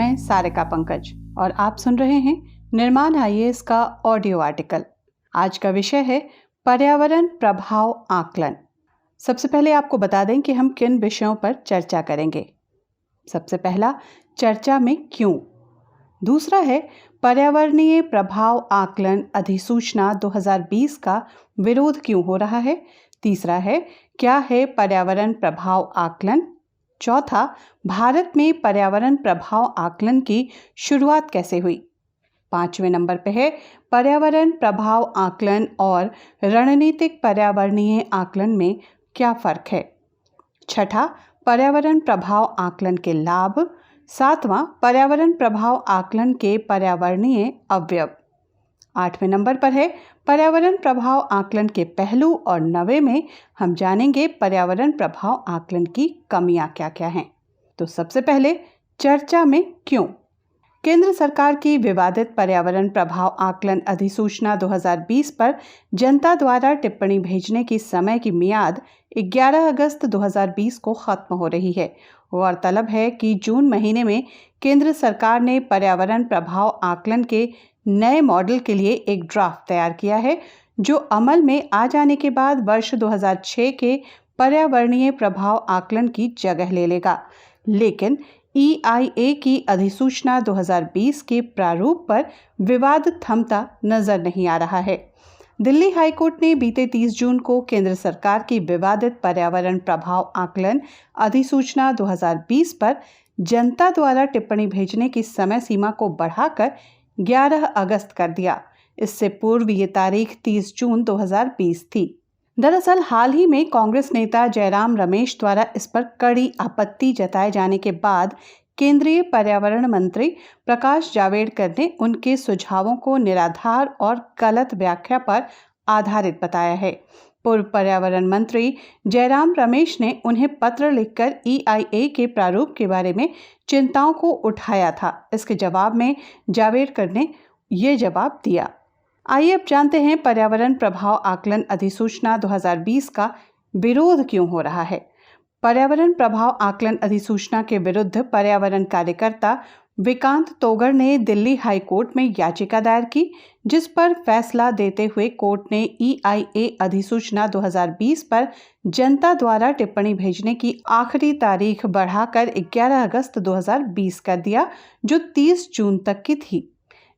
मैं सारिका पंकज और आप सुन रहे हैं निर्माण आईएएस का ऑडियो आर्टिकल। आज का विषय है पर्यावरण प्रभाव आकलन। सबसे पहले आपको बता दें कि हम किन विषयों पर चर्चा करेंगे। सबसे पहला, चर्चा में क्यों। दूसरा है पर्यावरणीय प्रभाव आकलन अधिसूचना 2020 का विरोध क्यों हो रहा है। तीसरा है क्या है पर्यावरण प्रभाव आकलन। चौथा, भारत में पर्यावरण प्रभाव आकलन की शुरुआत कैसे हुई। 5वें नंबर पे है पर्यावरण प्रभाव आकलन और रणनीतिक पर्यावरणीय आकलन में क्या फर्क है। छठा, पर्यावरण प्रभाव आकलन के लाभ। 7वां, पर्यावरण प्रभाव आकलन के पर्यावरणीय अवयव। 8वें नंबर पर है पर्यावरण प्रभाव आकलन के पहलू और 9वें में हम जानेंगे पर्यावरण प्रभाव आकलन की कमियां क्या क्या हैं। तो सबसे पहले चर्चा में क्यों। केंद्र सरकार की विवादित पर्यावरण प्रभाव आकलन अधिसूचना 2020 पर जनता द्वारा टिप्पणी भेजने की समय की मियाद 11 अगस्त 2020 को खत्म हो रही है। गौरतलब है कि जून महीने में केंद्र सरकार ने पर्यावरण प्रभाव आकलन के नए मॉडल के लिए एक ड्राफ्ट तैयार किया है, जो अमल में आ जाने के बाद वर्ष 2006 के पर्यावरणीय प्रभाव आकलन की जगह ले लेगा। लेकिन EIA की अधिसूचना 2020 के प्रारूप पर विवाद थमता नजर नहीं आ रहा है। दिल्ली हाईकोर्ट ने बीते 30 जून को केंद्र सरकार की विवादित पर्यावरण प्रभाव आकलन अधिसूचना 2020 पर जनता द्वारा टिप्पणी भेजने की समय सीमा को बढ़ाकर 11 अगस्त कर दिया। इससे पूर्व ये तारीख 30 जून 2020 थी। दरअसल हाल ही में कांग्रेस नेता जयराम रमेश द्वारा इस पर कड़ी आपत्ति जताए जाने के बाद केंद्रीय पर्यावरण मंत्री प्रकाश जावड़ेकर ने उनके सुझावों को निराधार और गलत व्याख्या पर आधारित बताया है। पूर्व पर्यावरण मंत्री जयराम रमेश ने उन्हें पत्र लिखकर EIA के प्रारूप के बारे में चिंताओं को उठाया था। इसके जवाब में जावड़ेकर ने ये जवाब दिया। आइए अब जानते हैं पर्यावरण प्रभाव आकलन अधिसूचना 2020 का विरोध क्यों हो रहा है। पर्यावरण प्रभाव आकलन अधिसूचना के विरुद्ध पर्यावरण कार्यकर्ता विकांत तोगर ने दिल्ली हाई कोर्ट में याचिका दायर की, जिस पर फैसला देते हुए कोर्ट ने EIA अधिसूचना 2020 पर जनता द्वारा टिप्पणी भेजने की आखिरी तारीख बढ़ाकर 11 अगस्त 2020 कर दिया, जो 30 जून तक की थी।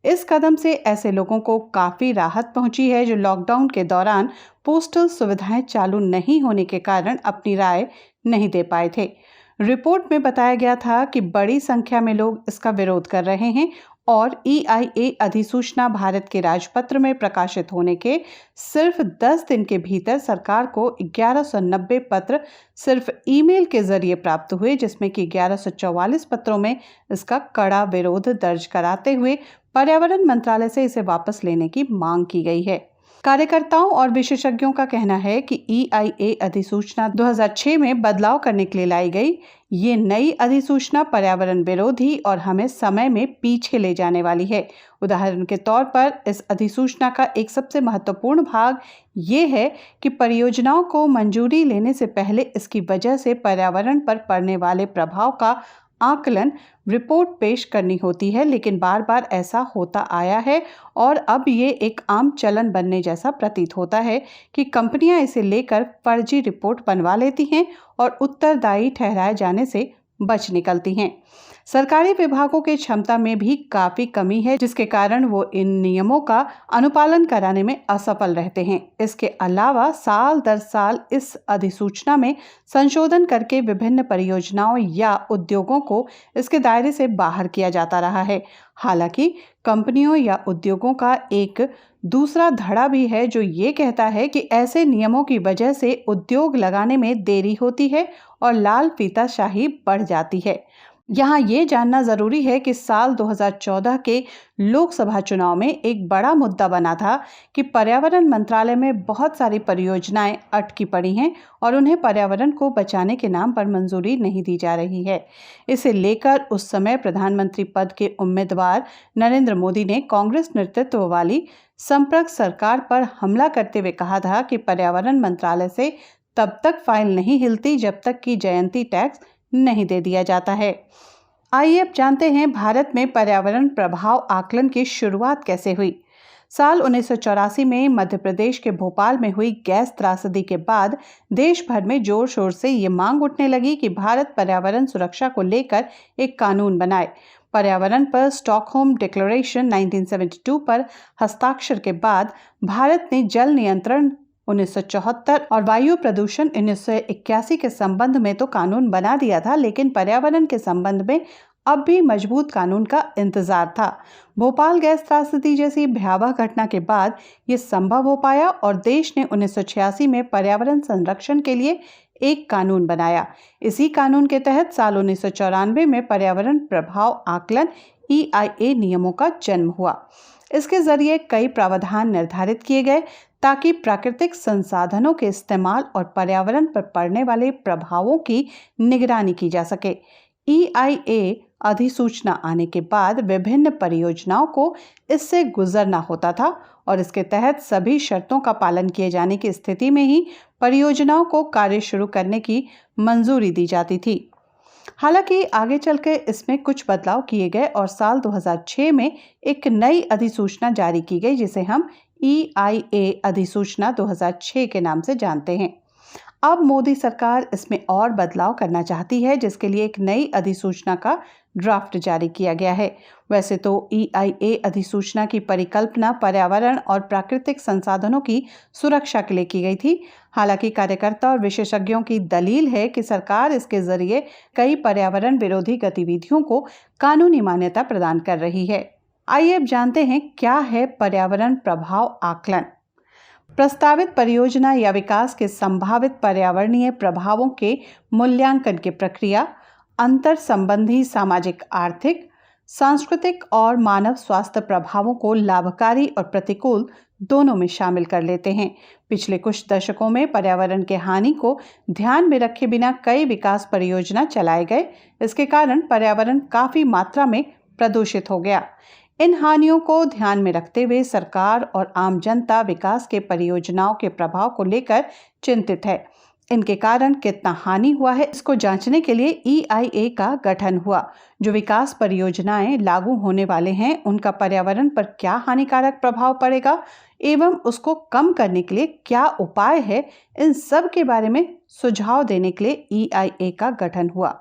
इस कदम से ऐसे लोगों को काफ़ी राहत पहुंची है जो लॉकडाउन के दौरान पोस्टल सुविधाएं चालू नहीं होने के कारण अपनी राय नहीं दे पाए थे। रिपोर्ट में बताया गया था कि बड़ी संख्या में लोग इसका विरोध कर रहे हैं और EIA अधिसूचना भारत के राजपत्र में प्रकाशित होने के सिर्फ 10 दिन के भीतर सरकार को 1190 पत्र सिर्फ ईमेल के जरिए प्राप्त हुए, जिसमें कि 1144 पत्रों में इसका कड़ा विरोध दर्ज कराते हुए पर्यावरण मंत्रालय से इसे वापस लेने की मांग की गई है। कार्यकर्ताओं और विशेषज्ञों का कहना है कि EIA अधिसूचना 2006 में बदलाव करने के लिए लाई गई ये नई अधिसूचना पर्यावरण विरोधी और हमें समय में पीछे ले जाने वाली है। उदाहरण के तौर पर इस अधिसूचना का एक सबसे महत्वपूर्ण भाग ये है कि परियोजनाओं को मंजूरी लेने से पहले इसकी वजह से पर्यावरण पर पड़ने वाले प्रभाव का आकलन रिपोर्ट पेश करनी होती है, लेकिन बार बार ऐसा होता आया है और अब ये एक आम चलन बनने जैसा प्रतीत होता है कि कंपनियां इसे लेकर फर्जी रिपोर्ट बनवा लेती हैं और उत्तरदायी ठहराए जाने से बच निकलती हैं। सरकारी विभागों की क्षमता में भी काफी कमी है, जिसके कारण वो इन नियमों का अनुपालन कराने में असफल रहते हैं। इसके अलावा साल दर साल इस अधिसूचना में संशोधन करके विभिन्न परियोजनाओं या उद्योगों को इसके दायरे से बाहर किया जाता रहा है। हालांकि कंपनियों या उद्योगों का एक दूसरा धड़ा भी है जो ये कहता है कि ऐसे नियमों की वजह से उद्योग लगाने में देरी होती है और लाल फीताशाही बढ़ जाती है। यहाँ ये जानना जरूरी है कि साल 2014 के लोकसभा चुनाव में एक बड़ा मुद्दा बना था कि पर्यावरण मंत्रालय में बहुत सारी परियोजनाएं अटकी पड़ी हैं और उन्हें पर्यावरण को बचाने के नाम पर मंजूरी नहीं दी जा रही है। इसे लेकर उस समय प्रधानमंत्री पद के उम्मीदवार नरेंद्र मोदी ने कांग्रेस नेतृत्व वाली संपर्क सरकार पर हमला करते हुए कहा था कि पर्यावरण मंत्रालय से तब तक फाइल नहीं हिलती जब तक कि जयंती टैक्स नहीं दे दिया जाता है। आइए अब जानते हैं भारत में पर्यावरण प्रभाव आकलन की शुरुआत कैसे हुई। साल 1984 में मध्य प्रदेश के भोपाल में हुई गैस त्रासदी के बाद देश भर में जोर शोर से ये मांग उठने लगी कि भारत पर्यावरण सुरक्षा को लेकर एक कानून बनाए। पर्यावरण पर स्टॉकहोम डिक्लेरेशन 1972 पर हस्ताक्षर के बाद भारत ने जल नियंत्रण 1974 और वायु प्रदूषण 1981 के संबंध में तो कानून बना दिया था, लेकिन पर्यावरण के संबंध में अब भी मजबूत कानून का इंतजार था। भोपाल गैस त्रासदी जैसी भयावह घटना के बाद ये संभव हो पाया और देश ने 1986 में पर्यावरण संरक्षण के लिए एक कानून बनाया। इसी कानून के तहत साल 1994 में पर्यावरण प्रभाव आकलन EIA नियमों का जन्म हुआ। इसके जरिए कई प्रावधान निर्धारित किए गए ताकि प्राकृतिक संसाधनों के इस्तेमाल और पर्यावरण पर पड़ने वाले प्रभावों की निगरानी की जा सके। EIA अधिसूचना आने के बाद विभिन्न परियोजनाओं को इससे गुजरना होता था और इसके तहत सभी शर्तों का पालन किए जाने की स्थिति में ही परियोजनाओं को कार्य शुरू करने की मंजूरी दी जाती थी। हालांकि आगे चलकर इसमें कुछ बदलाव किए गए और साल 2006 में एक नई अधिसूचना जारी की गई जिसे हम EIA अधिसूचना 2006 के नाम से जानते हैं। अब मोदी सरकार इसमें और बदलाव करना चाहती है, जिसके लिए एक नई अधिसूचना का ड्राफ्ट जारी किया गया है। वैसे तो EIA अधिसूचना की परिकल्पना पर्यावरण और प्राकृतिक संसाधनों की सुरक्षा के लिए की गई थी। हालांकि कार्यकर्ता और विशेषज्ञों की दलील है कि सरकार इसके जरिए कई पर्यावरण विरोधी गतिविधियों को कानूनी मान्यता प्रदान कर रही है। आइए अब जानते हैं क्या है पर्यावरण प्रभाव आकलन। प्रस्तावित परियोजना या विकास के संभावित पर्यावरणीय प्रभावों के मूल्यांकन की प्रक्रिया अंतर संबंधी सामाजिक, आर्थिक, सांस्कृतिक और मानव स्वास्थ्य प्रभावों को लाभकारी और प्रतिकूल दोनों में शामिल कर लेते हैं। पिछले कुछ दशकों में पर्यावरण के हानि को ध्यान में रखे बिना कई विकास परियोजना चलाए गए। इसके कारण पर्यावरण काफी मात्रा में प्रदूषित हो गया। इन हानियों को ध्यान में रखते हुए सरकार और आम जनता विकास के परियोजनाओं के प्रभाव को लेकर चिंतित है। इनके कारण कितना हानि हुआ है, इसको जांचने के लिए EIA का गठन हुआ। जो विकास परियोजनाएं लागू होने वाले हैं, उनका पर्यावरण पर क्या हानिकारक प्रभाव पड़ेगा एवं उसको कम करने के लिए क्या उपाय है, इन सब के बारे में सुझाव देने के लिए EIA का गठन हुआ।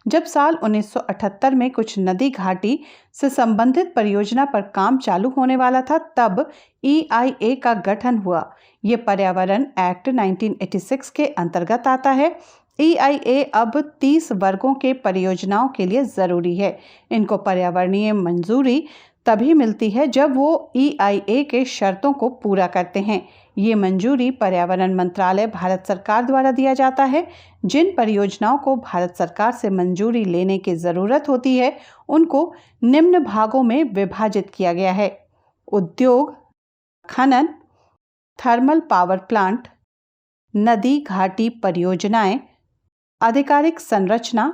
जब साल 1978 में कुछ नदी घाटी से संबंधित परियोजना पर काम चालू होने वाला था, तब EIA का गठन हुआ। ये पर्यावरण एक्ट 1986 के अंतर्गत आता है। EIA अब 30 वर्गों के परियोजनाओं के लिए जरूरी है। इनको पर्यावरणीय मंजूरी तभी मिलती है जब वो EIA के शर्तों को पूरा करते हैं। ये मंजूरी पर्यावरण मंत्रालय भारत सरकार द्वारा दिया जाता है। जिन परियोजनाओं को भारत सरकार से मंजूरी लेने की जरूरत होती है, उनको निम्न भागों में विभाजित किया गया है: उद्योग, खनन, थर्मल पावर प्लांट, नदी घाटी परियोजनाएं, आधिकारिक संरचना,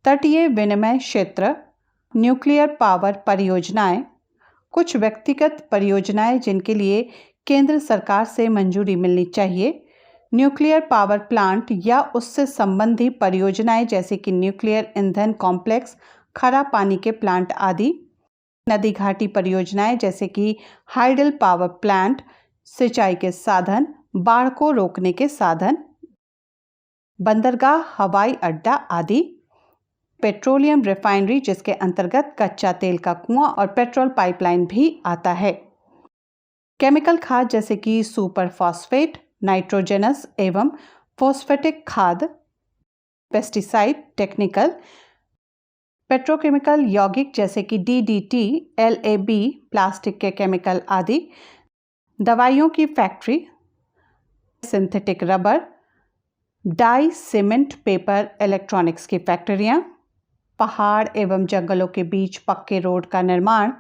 तटीय विनिमय क्षेत्र, न्यूक्लियर पावर परियोजनाएं, कुछ व्यक्तिगत परियोजनाएं जिनके लिए केंद्र सरकार से मंजूरी मिलनी चाहिए, न्यूक्लियर पावर प्लांट या उससे संबंधी परियोजनाएं जैसे कि न्यूक्लियर ईंधन कॉम्प्लेक्स, खरा पानी के प्लांट आदि, नदी घाटी परियोजनाएं जैसे कि हाइडल पावर प्लांट, सिंचाई के साधन, बाढ़ को रोकने के साधन, बंदरगाह, हवाई अड्डा आदि, पेट्रोलियम रिफाइनरी जिसके अंतर्गत कच्चा तेल का कुआं और पेट्रोल पाइपलाइन भी आता है, केमिकल खाद जैसे कि सुपर फॉस्फेट, नाइट्रोजनस एवं फॉस्फेटिक खाद, पेस्टिसाइड, टेक्निकल, पेट्रोकेमिकल यौगिक जैसे कि DDT, LAB, प्लास्टिक के केमिकल आदि, दवाइयों की factory, synthetic rubber, dye, cement, paper, electronics की फैक्ट्रियां, पहाड़ एवं जंगलों के बीच पक्के रोड का निर्माण।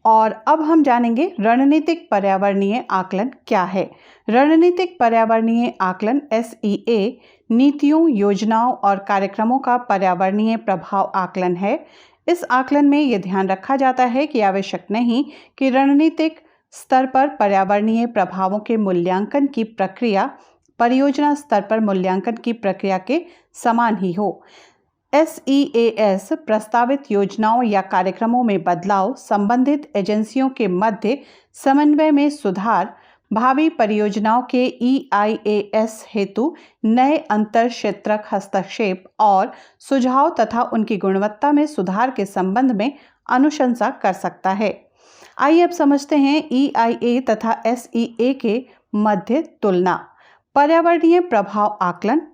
और अब हम जानेंगे रणनीतिक पर्यावरणीय आकलन क्या है। रणनीतिक पर्यावरणीय आकलन SEA नीतियों, योजनाओं और कार्यक्रमों का पर्यावरणीय प्रभाव आकलन है। इस आकलन में यह ध्यान रखा जाता है कि आवश्यक नहीं कि रणनीतिक स्तर पर पर्यावरणीय प्रभावों के मूल्यांकन की प्रक्रिया परियोजना स्तर पर मूल्यांकन की प्रक्रिया के समान ही हो। SEAS प्रस्तावित योजनाओं या कार्यक्रमों में बदलाव, संबंधित एजेंसियों के मध्य समन्वय में सुधार, भावी परियोजनाओं के EIAS हेतु नए अंतर क्षेत्रक हस्तक्षेप और सुझाव तथा उनकी गुणवत्ता में सुधार के संबंध में अनुशंसा कर सकता है। आइए अब समझते हैं EIA तथा SEA के मध्य तुलना। पर्यावरणीय प्रभाव आकलन,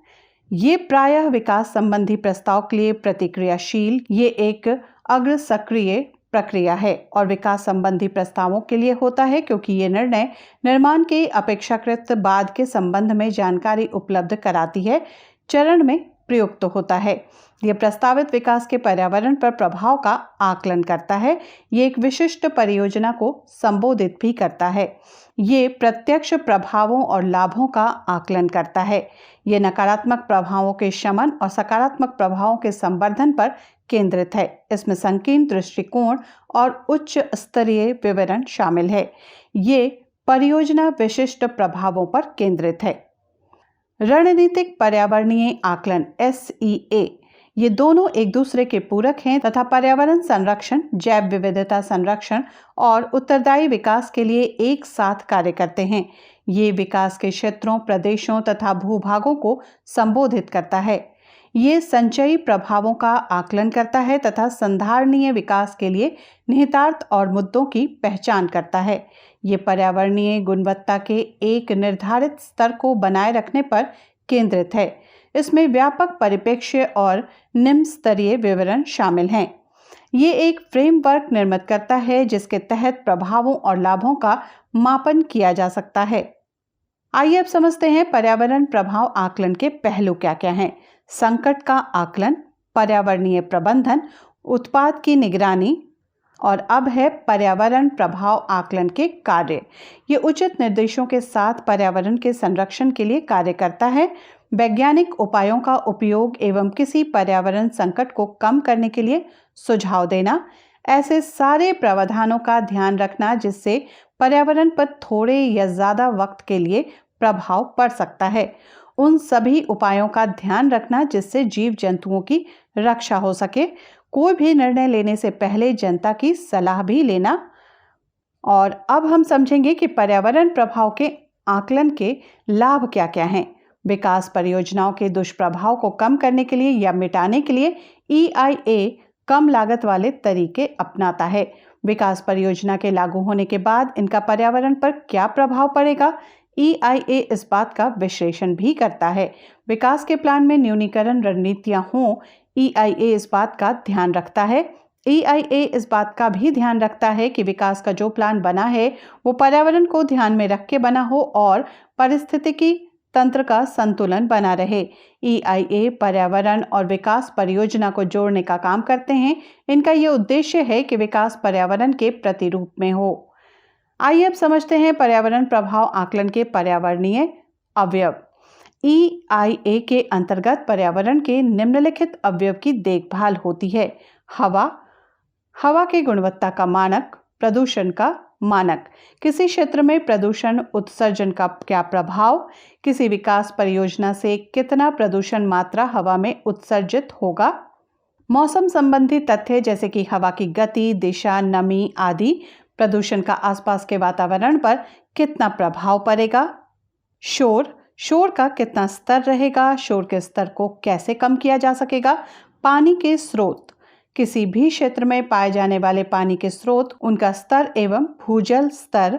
ये प्रायः विकास संबंधी प्रस्ताव के लिए प्रतिक्रियाशील, ये एक अग्र सक्रिय प्रक्रिया है और विकास संबंधी प्रस्तावों के लिए होता है क्योंकि ये निर्णय निर्माण के अपेक्षाकृत बाद के संबंध में जानकारी उपलब्ध कराती है चरण में प्रयुक्त होता है। यह प्रस्तावित विकास के पर्यावरण पर प्रभाव का आकलन करता है। ये एक विशिष्ट परियोजना को संबोधित भी करता है। ये प्रत्यक्ष प्रभावों और लाभों का आकलन करता है। ये नकारात्मक प्रभावों के शमन और सकारात्मक प्रभावों के संवर्धन पर केंद्रित है। इसमें संकीर्ण दृष्टिकोण और उच्च स्तरीय विवरण शामिल है। ये परियोजना विशिष्ट प्रभावों पर केंद्रित है। रणनीतिक पर्यावरणीय आकलन SEA, ये दोनों एक दूसरे के पूरक हैं तथा पर्यावरण संरक्षण, जैव विविधता संरक्षण और उत्तरदायी विकास के लिए एक साथ कार्य करते हैं। ये विकास के क्षेत्रों, प्रदेशों तथा भूभागों को संबोधित करता है। ये संचयी प्रभावों का आकलन करता है तथा संधारणीय विकास के लिए निहितार्थ और मुद्दों की पहचान करता है। ये पर्यावरणीय गुणवत्ता के एक निर्धारित स्तर को बनाए रखने पर केंद्रित है। इसमें व्यापक परिप्रेक्ष्य और निम्न स्तरीय विवरण शामिल हैं। ये एक फ्रेमवर्क निर्मित करता है जिसके तहत प्रभावों और लाभों का मापन किया जा सकता है। आइए अब समझते हैं पर्यावरण प्रभाव आकलन के पहलू क्या क्या हैं। संकट का आकलन, पर्यावरणीय प्रबंधन, उत्पाद की निगरानी और अब है पर्यावरण प्रभाव आकलन के कार्य। ये उचित निर्देशों के साथ पर्यावरण के संरक्षण के लिए कार्य करता है। वैज्ञानिक उपायों का उपयोग एवं किसी पर्यावरण संकट को कम करने के लिए सुझाव देना, ऐसे सारे प्रावधानों का ध्यान रखना जिससे पर्यावरण पर थोड़े या ज़्यादा वक्त के लिए प्रभाव पड़ सकता है, उन सभी उपायों का ध्यान रखना जिससे जीव जंतुओं की रक्षा हो सके। कोई भी निर्णय लेने से पहले जनता की सलाह भी लेना। और अब हम समझेंगे कि पर्यावरण प्रभाव के आकलन के लाभ क्या क्या हैं। विकास परियोजनाओं के दुष्प्रभाव को कम करने के लिए या मिटाने के लिए EIA कम लागत वाले तरीके अपनाता है। विकास परियोजना के लागू होने के बाद इनका पर्यावरण पर क्या प्रभाव पड़ेगा, EIA इस बात का विश्लेषण भी करता है। विकास के प्लान में न्यूनीकरण रणनीतियां हों, EIA इस बात का ध्यान रखता है। EIA इस बात का भी ध्यान रखता है कि विकास का जो प्लान बना है वो पर्यावरण को ध्यान में रख के बना हो और पारिस्थितिकी तंत्र का संतुलन बना रहे। EIA पर्यावरण और विकास परियोजना को जोड़ने का काम करते हैं। इनका ये उद्देश्य है कि विकास पर्यावरण के प्रतिरूप में हो। आइए अब समझते हैं पर्यावरण प्रभाव आकलन के पर्यावरणीय अवयव। EIA के अंतर्गत पर्यावरण के निम्नलिखित अवयव की देखभाल होती है। हवा की गुणवत्ता का मानक, प्रदूषण का मानक, किसी क्षेत्र में प्रदूषण उत्सर्जन का क्या प्रभाव, किसी विकास परियोजना से कितना प्रदूषण मात्रा हवा में उत्सर्जित होगा, मौसम संबंधी तथ्य जैसे कि हवा की गति, दिशा, नमी आदि, प्रदूषण का आसपास के वातावरण पर कितना प्रभाव पड़ेगा, शोर का कितना स्तर रहेगा, शोर के स्तर को कैसे कम किया जा सकेगा, पानी के स्रोत, किसी भी क्षेत्र में पाए जाने वाले पानी के स्रोत, उनका स्तर एवं भूजल स्तर,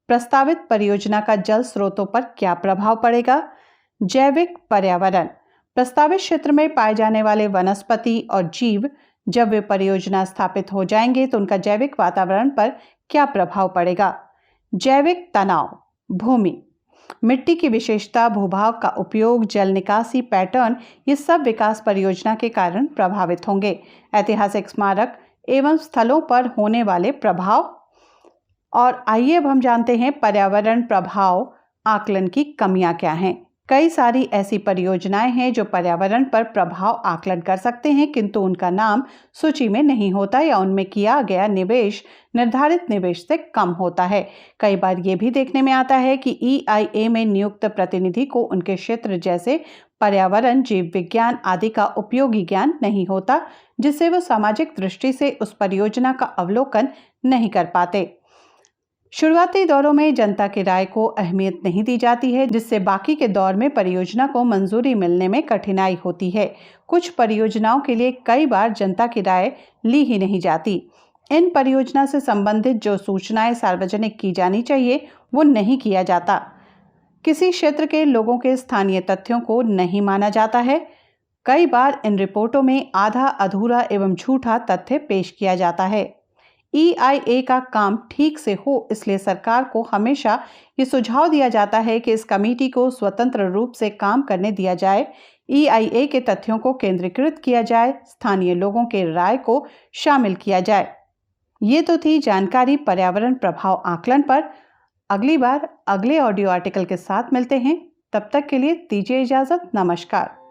प्रस्तावित परियोजना का जल स्रोतों पर क्या प्रभाव पड़ेगा, जैविक पर्यावरण, प्रस्तावित क्षेत्र में पाए जाने वाले वनस्पति और जीव जब वे परियोजना स्थापित हो जाएंगे तो उनका जैविक वातावरण पर क्या प्रभाव पड़ेगा, जैविक तनाव, भूमि, मिट्टी की विशेषता, भूभाग का उपयोग, जल निकासी पैटर्न, ये सब विकास परियोजना के कारण प्रभावित होंगे। ऐतिहासिक स्मारक एवं स्थलों पर होने वाले प्रभाव। और आइए अब हम जानते हैं पर्यावरण प्रभाव आकलन की कमियां क्या हैं। कई सारी ऐसी परियोजनाएं हैं जो पर्यावरण पर प्रभाव आकलन कर सकते हैं, किंतु उनका नाम सूची में नहीं होता या उनमें किया गया निवेश निर्धारित निवेश से कम होता है। कई बार ये भी देखने में आता है कि EIA में नियुक्त प्रतिनिधि को उनके क्षेत्र जैसे पर्यावरण, जीव विज्ञान आदि का उपयोगी ज्ञान नहीं होता, जिससे वो सामाजिक दृष्टि से उस परियोजना का अवलोकन नहीं कर पाते। शुरुआती दौरों में जनता की राय को अहमियत नहीं दी जाती है, जिससे बाकी के दौर में परियोजना को मंजूरी मिलने में कठिनाई होती है। कुछ परियोजनाओं के लिए कई बार जनता की राय ली ही नहीं जाती। इन परियोजना से संबंधित जो सूचनाएं सार्वजनिक की जानी चाहिए वो नहीं किया जाता। किसी क्षेत्र के लोगों के स्थानीय तथ्यों को नहीं माना जाता है। कई बार इन रिपोर्टों में आधा अधूरा एवं झूठा तथ्य पेश किया जाता है। EIA का काम ठीक से हो, इसलिए सरकार को हमेशा ये सुझाव दिया जाता है कि इस कमेटी को स्वतंत्र रूप से काम करने दिया जाए, EIA के तथ्यों को केंद्रीकृत किया जाए, स्थानीय लोगों के राय को शामिल किया जाए। ये तो थी जानकारी पर्यावरण प्रभाव आकलन पर। अगली बार अगले ऑडियो आर्टिकल के साथ मिलते हैं। तब तक के लिए दीजिए इजाजत। नमस्कार।